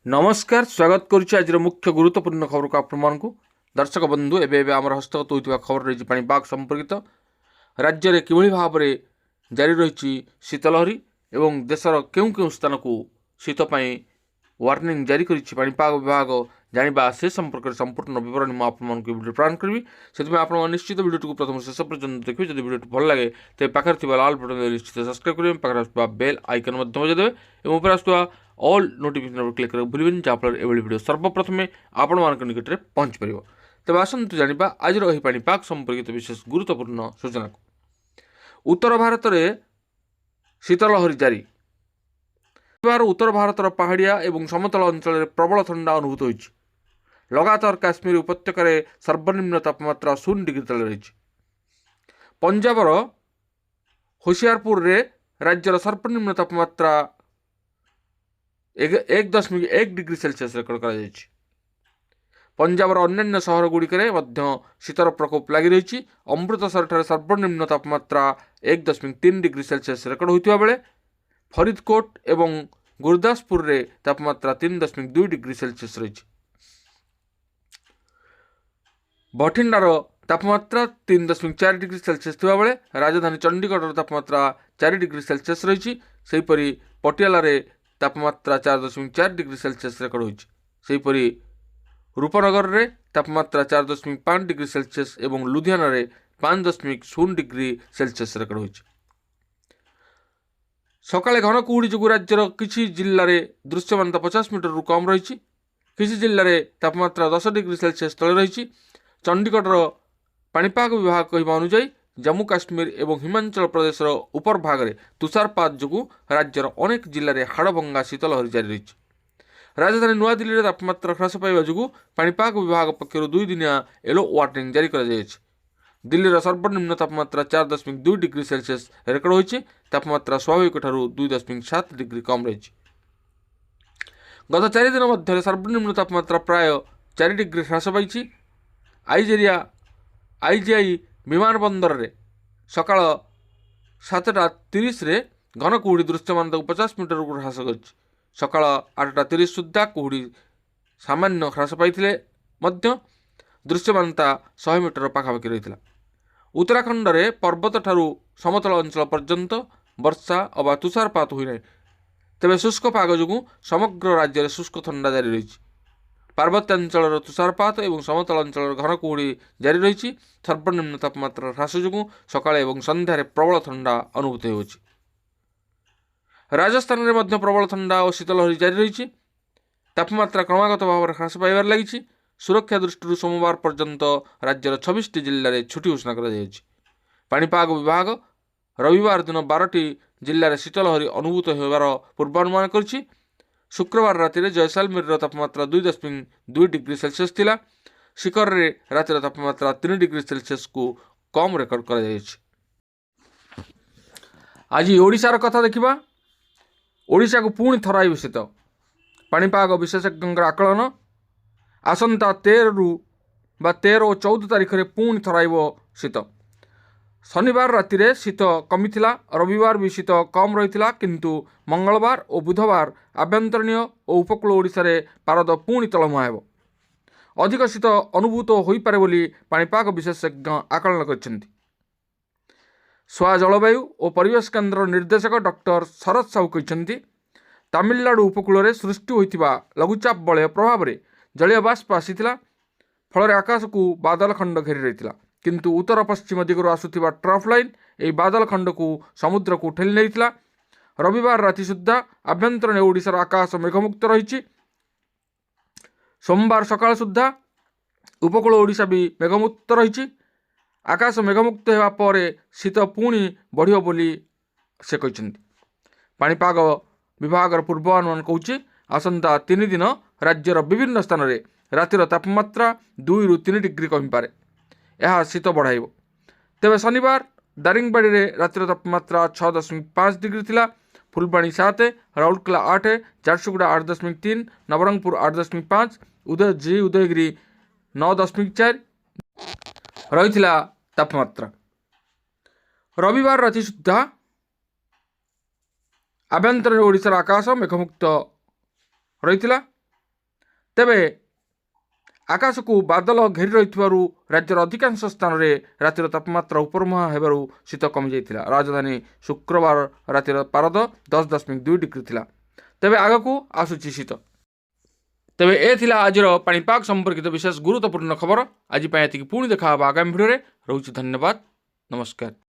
नमस्कार स्वागत करुच्ची आज मुख्य गुरुत्वपूर्ण खबर को आपको दर्शक बंधु एवं आम हस्तगत होता खबर रही पाणीपाग संपर्कित राज्य में किभली भाव में जारी रही शीतलहरी एवं देशर केउं केउं स्थान को शीतपाई वार्निंग जारी करिछि पाणीपाग विभाग जानिबा से संपर्क में संपूर्ण विवरण मुझे आपको वीडियो प्रदान करी से आप निश्चित वीडियो को प्रथम शेष पर्यटन देखिए जब वीडियो भल लगे तेज पाखे लाल बटन निश्चित सब्सक्राइब करेंगे पाखे बेल आइकन बजादेवे और ऊपर आसुवा ऑल नोटिफिकेशन क्लिक कर भूलें जहाँफल ये वीडियो सर्वप्रथम आपण मान निकट में पहुँच पार तेज आसतु जाना आज रही पाणीपाग संपर्कित विशेष गुरुत्वपूर्ण सूचना को उत्तर भारत में शीतलहरी जारी उत्तर भारतर पहाड़िया और समतल अंचल प्रबल ठंडा अनुभूत होइछि। लगातार काश्मीर उपत्यकार सर्वनिम्न तापमात्रा 0 डिग्री तले रही। पंजाबर होशियारपुर रे राज्यर सर्वनिम्न तापमात्रा 1.1 डिग्री सेल्सियस रेकर्ड कर पंजाबर अन्य सहर गुड़िक शीतर प्रकोप लगी रही। अमृतसर सर्वनिम्न तापमात्रा 1.3 डिग्री सेल्सियस रेकर्ड होता बेले फरीदकोट एवं गुरदासपुर रे तापमात्रा 3.2 डिग्री सेल्सियस रही। बठिंडार तापमात्रा 3.4 डिग्री सेल्सियस थिबा बेले राजधानी चंडीगढ़ तापमात्रा 4 डिग्री सेल्सियस रही। सेहीपरि पटियाला रे तापमात्रा 4.4 डिग्री सेल्सियस रेकर्ड होइछि। सेहीपरि रूपनगर रे तापमात्रा 4.5 डिग्री सेल्सियस एवं लुधियाना रे 5.0 डिग्री सेल्सियस रेकर्ड होइछि। सकाळे घन कुहुड़ी जो राज्यर किसी जिले में दृश्यमानता 50 मीटर रु कम रही। किसी जिले में तापमात्रा 10 डिग्री सेल्सियस तले रही। चंडीगढ़ पाणीपाग विभाग कहवा अनुसार जम्मू काश्मीर और हिमाचल प्रदेश उपर भाग में तुषारपात जो राज्यर अनेक जिले में हाड़भंगा शीतलहरी जारी रही। राजधानी नुआ दिल्ली में तापमात्रा ह्रास पाइबा जो पाणीपाग विभाग पक्षर 2 दिनिया येलो वार्निंग जारी कर दिल्लीर सर्वनिम्न तापमात्रा 4.2 डिग्री सेल्सियस रेकर्ड होइछि। तापमात्रा स्वाभाविक ठारू 2.7 डिग्री कम रही। गत 4 दिन मध्य सर्वनिम्न तापमात्रा प्राय 4 डिग्री ह्रास पाई। आईजीआई विमान बंदर रे सकाळ 7:30 रे घन कुहुड़ी दृश्यमानता 50 मीटर को ह्रास कर सकाळ 8:30 सुधा कुहुड़ी सामान्य ह्रास पाई दृश्यमानता 100 मीटर पाखापाखि रही। उत्तराखंड रे पर्वत ठारू समतल अंचल पर्यंत वर्षा अबा तुषारपात हुई ना। तेज शुष्क पाग जो समग्र राज्य में शुष्क ठंडा जारी रही। पार्वत्यांचल तुषारपात और समतल अंचल घन कुहुड़ी जारी रही। सर्वनिम्न तापमात्रा ह्रास जो सकाळे और संध्यारे प्रबल ठंडा अनुभूत होछि। राजस्थान में प्रबल ठंडा और शीतलहरी जारी रही। तापमात्रा क्रमागत भाव में ह्रास पाइबार लगी। सुरक्षा दृष्टि सोमवार पर्यंत राज्यर 26 जिले में छुट्टी घोषणा कर पाणीपाग विभाग रविवार दिन 12टी जिले में शीतलहरी अनुभूत होबार पूर्वानुमान कर। शुक्रवार राति में जैसलमेर तापमात्रा 2.2 डिग्री सेल्सियस थिला। शिकर रे रातिर तापमात्रा 3 डिग्री सेल्सियस को कम रेकर्ड कर। आज ओडिशार कथा देखिबा। ओडिशा को पुणी थराई शीत पाणीपाग विशेषज्ञ आकलन आसंता 13 और 14 तारीख में पुणी थराइब शीत। शनिवार राति में शीत कमी थिला। रविवार भी शीत कम रही किंतु मंगलवार और बुधवार आभ्यंतरीण और उपकूल ओडिशा रे पारद पुणी तलमुहा हेब। अधिक शीत अनुभूत हो पारे बोली पाणीपाग विशेषज्ञ आकलन कर। स्वा जलवायु और परिवेश केन्द्र निर्देशक डॉक्टर शरद साहू कहते तमिलनाडु उपकूल में सृष्टि होता लघुचाप बलय प्रभाव में जलीय बाष्प आसीथिला। फल आकाश को बादल खंड घेरी रही किंतु उत्तर पश्चिम दिगरू आसुथिबा ट्रफ लाइन यह बादल खंड को समुद्र को ठेली नहीं। रविवार राति सुधा आभ्यंतरीण ओडिशार आकाश मेघमुक्त रही। सोमवार सकाळ सुधा उपकूल ओडिशा भी मेघमुक्त रही। आकाश मेघमुक्त होगा पर शीत पुणी बढ़ियो बोली से कहते। पाणीपाग विभाग पूर्वानुमान कहूँ आसंता 3 दिन राज्यर विभिन्न स्थान में रातिर तापमात्रा 2 ରୁ 3 डिग्री कमी पारे। यह शीत बढ़ाइब। तेज शनिवार दारिंगबाड़ी में रातिर तापमात्रा 6.5 डिग्री थिला। फुलबाणी 7, राउरकेला 8, झारसुगुड़ा 8.3, नवरंगपुर 8.5, उदयगिरी 9.4 रही तापमात्रा। रविवार राति सुधा आभ्यंतरीण ओडिशार आकाश मेघमुक्त रही। ତେବେ ଆକାଶକୁ ବାଦଲ ଘେରି ରହିଥିବାରୁ ରାଜ୍ୟର ଅଧିକାଂଶ ସ୍ଥାନରେ ରାତିର ତାପମାତ୍ରା ଉପରମୁହାଁ ହେବାରୁ ଶୀତ କମିଯାଇଥିଲା। ରାଜଧାନୀ ଶୁକ୍ରବାର ରାତିର ପାରଦ 10.2 ଡିଗ୍ରୀ ଥିଲା। ତେବେ ଆଗକୁ ଆସୁଛି ଶୀତ। ତେବେ ଏ ଥିଲା ଆଜିର ପାଣିପାଗ ସମ୍ପର୍କିତ ବିଶେଷ ଗୁରୁତ୍ୱପୂର୍ଣ୍ଣ ଖବର। ଆଜି ପାଇଁ ଏତିକି, ପୁଣି ଦେଖା ହେବା ଆଗାମୀ ଭିଡ଼ିଓରେ। ରହୁଛି ଧନ୍ୟବାଦ, ନମସ୍କାର।